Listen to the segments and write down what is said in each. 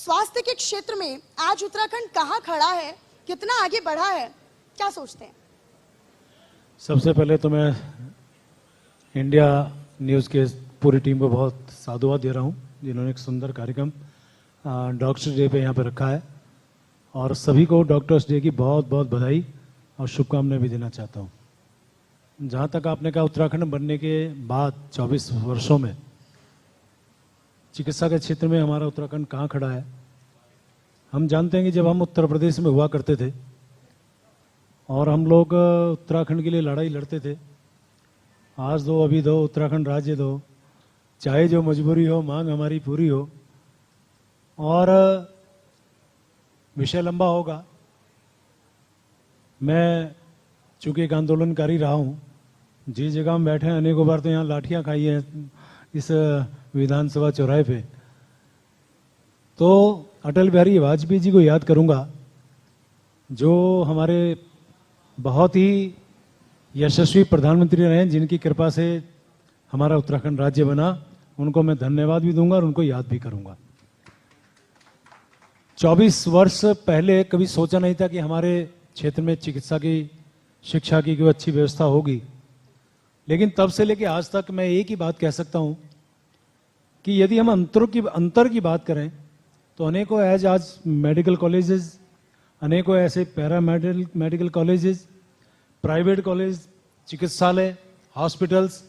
स्वास्थ्य के क्षेत्र में आज उत्तराखंड कहाँ खड़ा है, कितना आगे बढ़ा है, क्या सोचते हैं? सबसे पहले तो मैं इंडिया न्यूज़ के पूरी टीम को बहुत साधुवाद दे रहा हूँ, जिन्होंने एक सुंदर कार्यक्रम डॉक्टर्स डे पे यहाँ पे रखा है, और सभी को डॉक्टर्स डे की बहुत बहुत बधाई और शुभकामनाएं भी देना चाहता हूँ। जहाँ तक आपने कहा उत्तराखंड बनने के बाद 24 वर्षों में चिकित्सा के क्षेत्र में हमारा उत्तराखंड कहाँ खड़ा है। हम जानते हैं कि जब हम उत्तर प्रदेश में हुआ करते थे और हम लोग उत्तराखंड के लिए लड़ाई लड़ते थे, आज दो अभी दो उत्तराखंड राज्य दो, चाहे जो मजबूरी हो मांग हमारी पूरी हो। और विषय लंबा होगा, मैं चूंकि एक आंदोलनकारी रहा हूँ, जिस जगह हम बैठे हैं अनेकों बार तो यहाँ लाठियाँ खाई हैं इस विधानसभा चौराहे पे, तो अटल बिहारी वाजपेयी जी को याद करूँगा, जो हमारे बहुत ही यशस्वी प्रधानमंत्री रहे, जिनकी कृपा से हमारा उत्तराखंड राज्य बना। उनको मैं धन्यवाद भी दूंगा और उनको याद भी करूंगा। 24 वर्ष पहले कभी सोचा नहीं था कि हमारे क्षेत्र में चिकित्सा की, शिक्षा की कोई अच्छी व्यवस्था होगी, लेकिन तब से लेकर आज तक मैं एक ही बात कह सकता हूं कि यदि हम अंतर की बात करें तो अनेकों आज मेडिकल कॉलेजेस, अनेकों ऐसे para medical colleges, private college, चिकित्सालय, हॉस्पिटल्स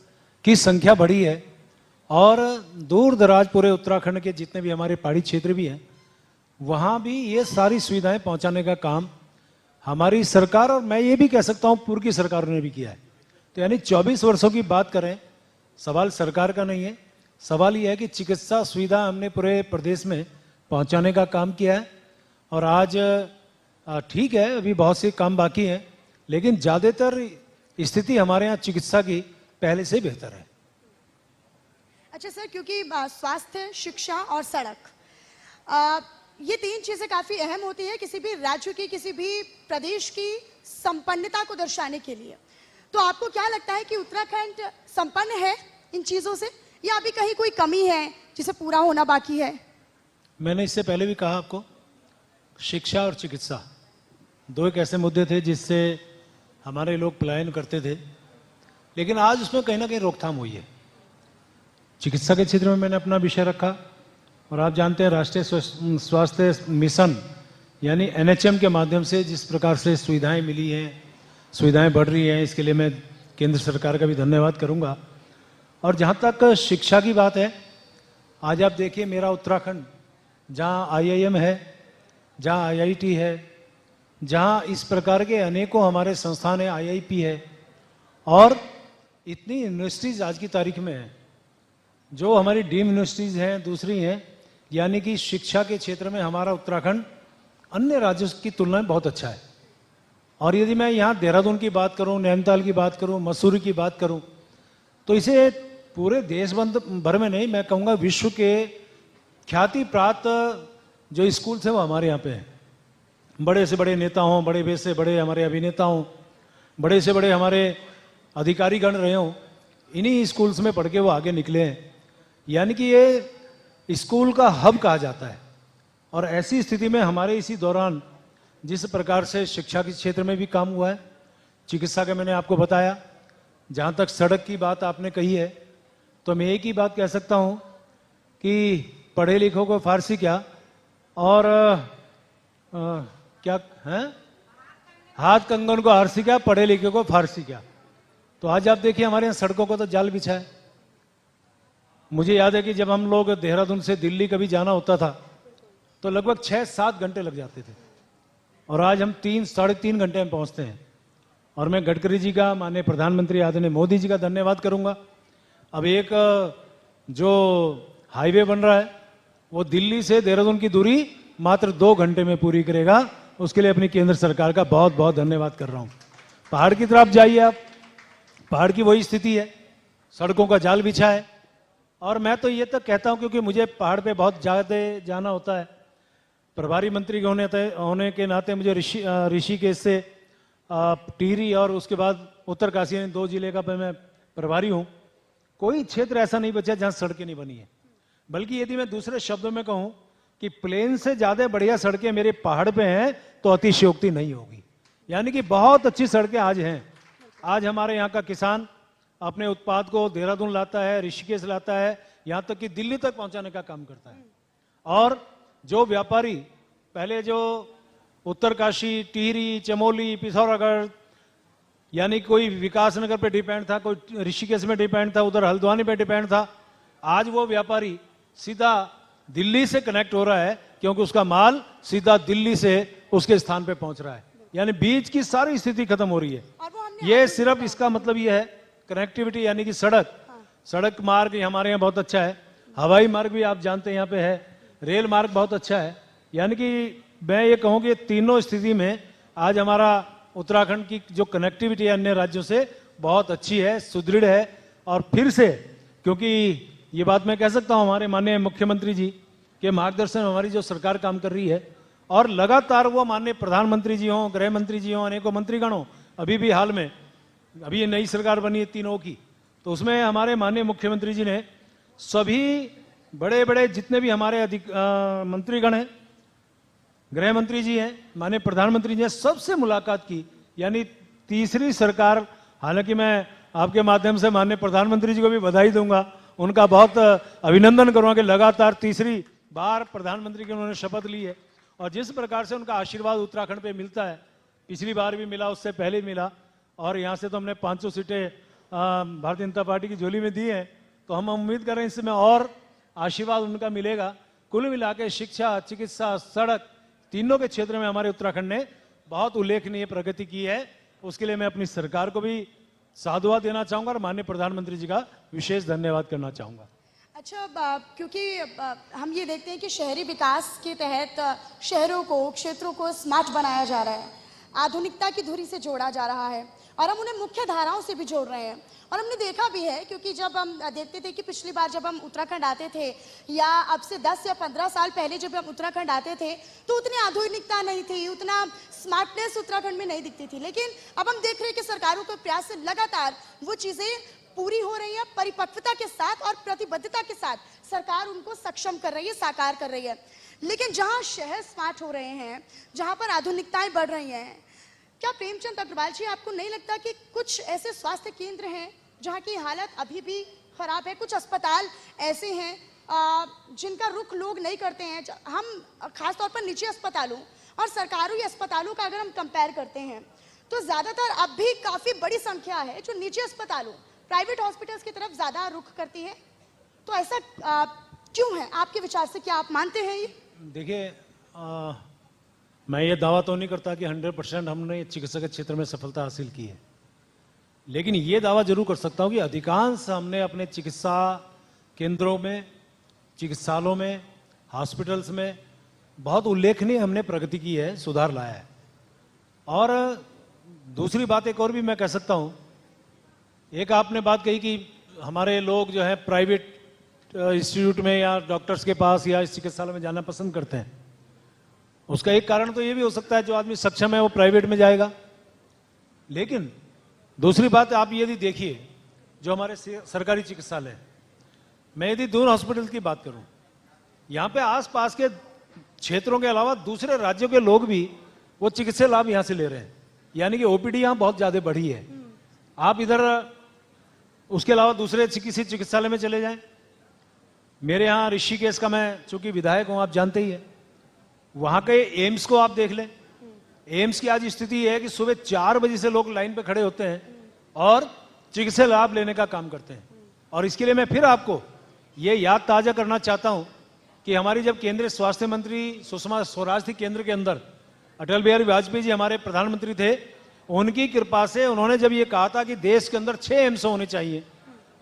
की संख्या बढ़ी है। और दूर दराज पूरे उत्तराखंड के जितने भी हमारे पहाड़ी क्षेत्र भी हैं, वहाँ भी ये सारी सुविधाएं पहुँचाने का काम हमारी सरकार, और मैं ये भी कह सकता हूँ पूर्व की सरकारों ने भी किया है। तो यानी 24 वर्षों की बात करें, सवाल सरकार का नहीं है, सवाल ये है कि चिकित्सा सुविधा हमने पूरे प्रदेश में पहुँचाने का काम किया है। और आज ठीक है, अभी बहुत से काम बाकी हैं, लेकिन ज़्यादातर स्थिति हमारे यहाँ चिकित्सा की पहले से बेहतर है। अच्छा सर, क्योंकि स्वास्थ्य, शिक्षा और सड़क, ये तीन चीजें काफी अहम होती है किसी भी राज्य की, किसी भी प्रदेश की संपन्नता को दर्शाने के लिए। तो आपको क्या लगता है कि उत्तराखंड संपन्न है इन चीजों से, या अभी कहीं कोई कमी है जिसे पूरा होना बाकी है? मैंने इससे पहले भी कहा आपको, शिक्षा और चिकित्सा दो एक ऐसे मुद्दे थे जिससे हमारे लोग पलायन करते थे, लेकिन आज उसमें कहीं ना कहीं रोकथाम हुई है। चिकित्सा के क्षेत्र में मैंने अपना विषय रखा, और आप जानते हैं राष्ट्रीय स्वास्थ्य मिशन यानी NHM के माध्यम से जिस प्रकार से सुविधाएं मिली हैं, सुविधाएं बढ़ रही हैं, इसके लिए मैं केंद्र सरकार का भी धन्यवाद करूंगा। और जहां तक शिक्षा की बात है, आज आप देखिए मेरा उत्तराखंड, जहां IIM है, जहां IIT है, जहां इस प्रकार के अनेकों हमारे संस्थान है, IIP है, और इतनी यूनिवर्सिटीज आज की तारीख में है, जो हमारी डीम यूनिवर्सिटीज हैं, दूसरी हैं, यानी कि शिक्षा के क्षेत्र में हमारा उत्तराखंड अन्य राज्यों की तुलना में बहुत अच्छा है। और यदि मैं यहाँ देहरादून की बात करूँ, नैनीताल की बात करूँ, मसूरी की बात करूँ, तो इसे पूरे देश भर में नहीं, मैं कहूँगा विश्व के ख्याति प्राप्त जो स्कूल थे वो हमारे यहाँ पे हैं। बड़े से बड़े नेता हों, बड़े से बड़े हमारे अभिनेता हों, बड़े से बड़े हमारे अधिकारीगण रहे हों, इन्हीं स्कूल्स में पढ़ के वो आगे निकले हैं। यानी कि ये स्कूल का हब कहा जाता है। और ऐसी स्थिति में हमारे इसी दौरान जिस प्रकार से शिक्षा के क्षेत्र में भी काम हुआ है, चिकित्सा का मैंने आपको बताया, जहाँ तक सड़क की बात आपने कही है, तो मैं एक ही बात कह सकता हूँ कि पढ़े लिखों को फारसी क्या, और क्या है, हाथ कंगन को आरसी क्या, पढ़े लिखे को फारसी क्या। तो आज आप देखिए हमारे यहाँ सड़कों को तो जाल बिछा है। मुझे याद है कि जब हम लोग देहरादून से दिल्ली कभी जाना होता था तो लगभग 6-7 घंटे लग जाते थे, और आज हम 3-3.5 घंटे में पहुंचते हैं। और मैं गडकरी जी का, माननीय प्रधानमंत्री आदरणीय मोदी जी का धन्यवाद करूंगा। अब एक जो हाईवे बन रहा है वो दिल्ली से देहरादून की दूरी मात्र 2 घंटे में पूरी करेगा, उसके लिए अपनी केंद्र सरकार का बहुत बहुत धन्यवाद कर रहा हूं। पहाड़ की तरफ जाइए आप, पहाड़ की वही स्थिति है, सड़कों का जाल बिछा है। और मैं तो ये तक कहता हूं, क्योंकि मुझे पहाड़ पे बहुत ज़्यादा जाना होता है, प्रभारी मंत्री होने के नाते मुझे ऋषिकेश से टिहरी और उसके बाद उत्तरकाशी, 2 जिले का मैं प्रभारी हूं। कोई क्षेत्र ऐसा नहीं बचा जहां सड़कें नहीं बनी है। बल्कि यदि मैं दूसरे शब्दों में कहूं कि प्लेन से ज्यादा बढ़िया सड़कें मेरे पहाड़ पे हैं तो अतिशयोक्ति नहीं होगी। यानी कि बहुत अच्छी सड़कें आज हैं। आज हमारे यहाँ का किसान अपने उत्पाद को देहरादून लाता है, ऋषिकेश लाता है, यहाँ तक कि दिल्ली तक पहुंचाने का काम करता है। और जो व्यापारी पहले जो उत्तरकाशी, टिहरी, चमोली, पिथौरागढ़ यानी कोई विकासनगर पे डिपेंड था, कोई ऋषिकेश में डिपेंड था, उधर हल्द्वानी पे डिपेंड था, आज वो व्यापारी सीधा दिल्ली से कनेक्ट हो रहा है क्योंकि उसका माल सीधा दिल्ली से उसके स्थान पे पहुंच रहा है। यानी बीच की सारी स्थिति खत्म हो रही है। और वो हमने ये सिर्फ इसका मतलब ये है कनेक्टिविटी, यानी कि सड़क मार्ग हमारे यहाँ बहुत अच्छा है, हवाई मार्ग भी आप जानते हैं यहाँ पे है, रेल मार्ग बहुत अच्छा है। यानी कि मैं ये कहूँ कि तीनों स्थिति में आज हमारा उत्तराखंड की जो कनेक्टिविटी है अन्य राज्यों से बहुत अच्छी है, सुदृढ़ है। और फिर से, क्योंकि ये बात मैं कह सकता हूँ हमारे माननीय मुख्यमंत्री जी के मार्गदर्शन में हमारी जो सरकार काम कर रही है, और लगातार वो माननीय प्रधानमंत्री जी हों, गृह मंत्री जी हों, अनेकों मंत्रीगण हों, अभी भी हाल में अभी ये नई सरकार बनी है तीनों की, तो उसमें हमारे माननीय मुख्यमंत्री जी ने सभी बड़े बड़े जितने भी हमारे मंत्रीगण हैं, गृह मंत्री जी हैं, माननीय प्रधानमंत्री जी हैं, सबसे मुलाकात की। यानी तीसरी सरकार, हालांकि मैं आपके माध्यम से माननीय प्रधानमंत्री जी को भी बधाई दूंगा, उनका बहुत अभिनंदन करूंगा कि लगातार तीसरी बार प्रधानमंत्री की उन्होंने शपथ ली है। और जिस प्रकार से उनका आशीर्वाद उत्तराखंड पे मिलता है, पिछली बार भी मिला, उससे पहले मिला, और यहाँ से तो हमने 500 सीटें भारतीय जनता पार्टी की झोली में दी हैं, तो हम उम्मीद कर रहे हैं इसमें और आशीर्वाद उनका मिलेगा। कुल मिला के शिक्षा, चिकित्सा, सड़क, तीनों के क्षेत्र में हमारे उत्तराखंड ने बहुत उल्लेखनीय प्रगति की है। उसके लिए मैं अपनी सरकार को भी साधुवाद देना चाहूंगा और माननीय प्रधानमंत्री जी का विशेष धन्यवाद करना चाहूंगा। अच्छा, क्योंकि हम ये देखते हैं कि शहरी विकास के तहत शहरों को, क्षेत्रों को स्मार्ट बनाया जा रहा है, आधुनिकता की धुरी से जोड़ा जा रहा है, और हम उन्हें मुख्य धाराओं से भी जोड़ रहे हैं। और हमने देखा भी है, क्योंकि जब हम देखते थे कि पिछली बार जब हम उत्तराखंड आते थे, या अब से 10 या 15 साल पहले जब हम उत्तराखंड आते थे, तो उतनी आधुनिकता नहीं थी, उतना स्मार्टनेस उत्तराखंड में नहीं दिखती थी। लेकिन अब हम देख रहे हैं कि सरकारों के प्रयास से लगातार वो चीज़ें पूरी हो रही है, परिपक्वता के साथ और प्रतिबद्धता के साथ सरकार उनको सक्षम कर रही है, साकार कर रही है। लेकिन जहां शहर स्मार्ट हो रहे हैं, जहां पर आधुनिकताएं बढ़ रही हैं, क्या प्रेमचंद अग्रवाल जी आपको नहीं लगता कि कुछ ऐसे स्वास्थ्य केंद्र हैं जहां की हालत अभी भी खराब है, कुछ अस्पताल ऐसे हैं जिनका रुख लोग नहीं करते हैं? हम खासतौर पर निजी अस्पतालों और सरकारी अस्पतालों का अगर हम कंपेयर करते हैं, तो ज्यादातर अब भी काफी बड़ी संख्या है जो निजी अस्पतालों, प्राइवेट हॉस्पिटल्स की तरफ ज्यादा रुख करती है। तो ऐसा क्यों है आपके विचार से? क्या आप मानते हैं ये? देखिए, मैं ये दावा तो नहीं करता कि 100% हमने चिकित्सा के क्षेत्र में सफलता हासिल की है, लेकिन ये दावा जरूर कर सकता हूँ कि अधिकांश हमने अपने चिकित्सा केंद्रों में, चिकित्सालयों में, हॉस्पिटल्स में बहुत उल्लेखनीय हमने प्रगति की है, सुधार लाया है। और दूसरी बात एक और भी मैं कह सकता हूँ, एक आपने बात कही कि हमारे लोग जो है प्राइवेट इंस्टीट्यूट में या डॉक्टर्स के पास या इस चिकित्सालय में जाना पसंद करते हैं। उसका एक कारण तो ये भी हो सकता है जो आदमी सक्षम है वो प्राइवेट में जाएगा। लेकिन दूसरी बात आप यदि देखिए, जो हमारे सरकारी चिकित्सालय, मैं यदि दूर हॉस्पिटल की बात करूं, यहाँ पे आसपास के क्षेत्रों के अलावा दूसरे राज्यों के लोग भी वो चिकित्सा लाभ यहाँ से ले रहे हैं। यानी कि ओपीडी यहाँ बहुत ज्यादा बढ़ी है। आप इधर उसके अलावा दूसरे किसी चिकित्सालय में चले जाएं, मेरे यहाँ ऋषिकेश का, मैं चूंकि विधायक हूं आप जानते ही है, वहां के एम्स को आप देख लें। एम्स की आज स्थिति है कि सुबह 4 बजे से लोग लाइन पे खड़े होते हैं और चिकित्सा लाभ लेने का काम करते हैं। और इसके लिए मैं फिर आपको ये याद ताजा करना चाहता हूं कि हमारी जब केंद्रीय स्वास्थ्य मंत्री सुषमा स्वराज थी केंद्र के अंदर, अटल बिहारी वाजपेयी जी हमारे प्रधानमंत्री थे, उनकी कृपा से उन्होंने जब ये कहा था कि देश के अंदर 6 एम्स होने चाहिए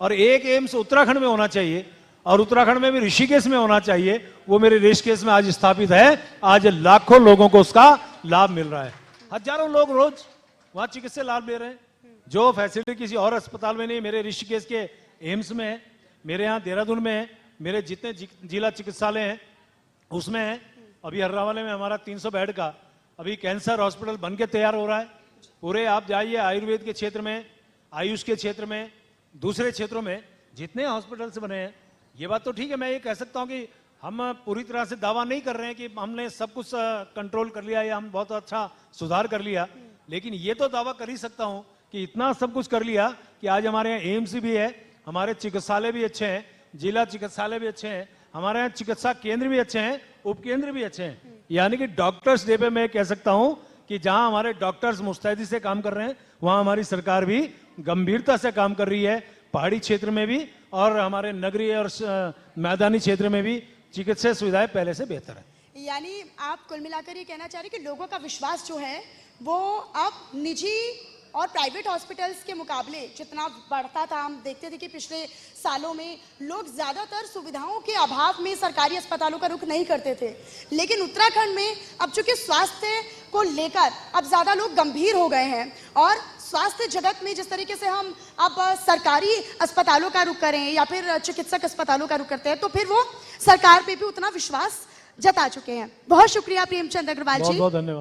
और 1 एम्स उत्तराखंड में होना चाहिए और उत्तराखंड में भी ऋषिकेश में होना चाहिए, वो मेरे ऋषिकेश में आज स्थापित है। आज लाखों लोगों को उसका लाभ मिल रहा है, हजारों लोग रोज वहां चिकित्सा लाभ ले रहे हैं। जो फैसिलिटी किसी और अस्पताल में नहीं, मेरे ऋषिकेश के एम्स में है, मेरे यहाँ देहरादून में है, मेरे जितने जिला चिकित्सालय हैं उसमें है। अभी हर्रावाले में हमारा 300 बेड का अभी कैंसर हॉस्पिटल बन के तैयार हो रहा है। पूरे आप जाइए आयुर्वेद के क्षेत्र में, आयुष के क्षेत्र में, दूसरे क्षेत्रों में जितने हॉस्पिटल्स बने हैं, ये बात तो ठीक है। मैं ये कह सकता हूं कि हम पूरी तरह से दावा नहीं कर रहे हैं कि हमने सब कुछ कंट्रोल कर लिया या हम बहुत अच्छा सुधार कर लिया, लेकिन ये तो दावा कर ही सकता हूं कि इतना सब कुछ कर लिया कि आज हमारे यहाँ एम्स भी है, हमारे चिकित्सालय भी अच्छे हैं, जिला चिकित्सालय भी अच्छे हैं, हमारे यहाँ चिकित्सा केंद्र भी अच्छे हैं, उपकेंद्र भी अच्छे हैं। यानी कि डॉक्टर्स डे पे मैं कह सकता हूं कि जहां हमारे डॉक्टर्स मुस्तैदी से काम कर रहे हैं, वहां हमारी सरकार भी गंभीरता से काम कर रही है। पहाड़ी क्षेत्र में भी और हमारे नगरीय और मैदानी क्षेत्र में भी चिकित्सा सुविधाएं पहले से बेहतर है। यानी आप कुल मिलाकर ये कहना चाह रहे हैं कि लोगों का विश्वास जो है वो अब निजी और प्राइवेट हॉस्पिटल्स के मुकाबले जितना बढ़ता था, हम देखते थे कि पिछले सालों में लोग ज्यादातर सुविधाओं के अभाव में सरकारी अस्पतालों का रुख नहीं करते थे, लेकिन उत्तराखंड में अब चूंकि स्वास्थ्य को लेकर अब ज्यादा लोग गंभीर हो गए हैं और स्वास्थ्य जगत में जिस तरीके से हम अब सरकारी अस्पतालों का रुख करें या फिर चिकित्सक अस्पतालों का रुख करते हैं, तो फिर वो सरकार पे भी उतना विश्वास जता चुके हैं। बहुत शुक्रिया प्रेमचंद अग्रवाल जी। बहुत बहुत धन्यवाद।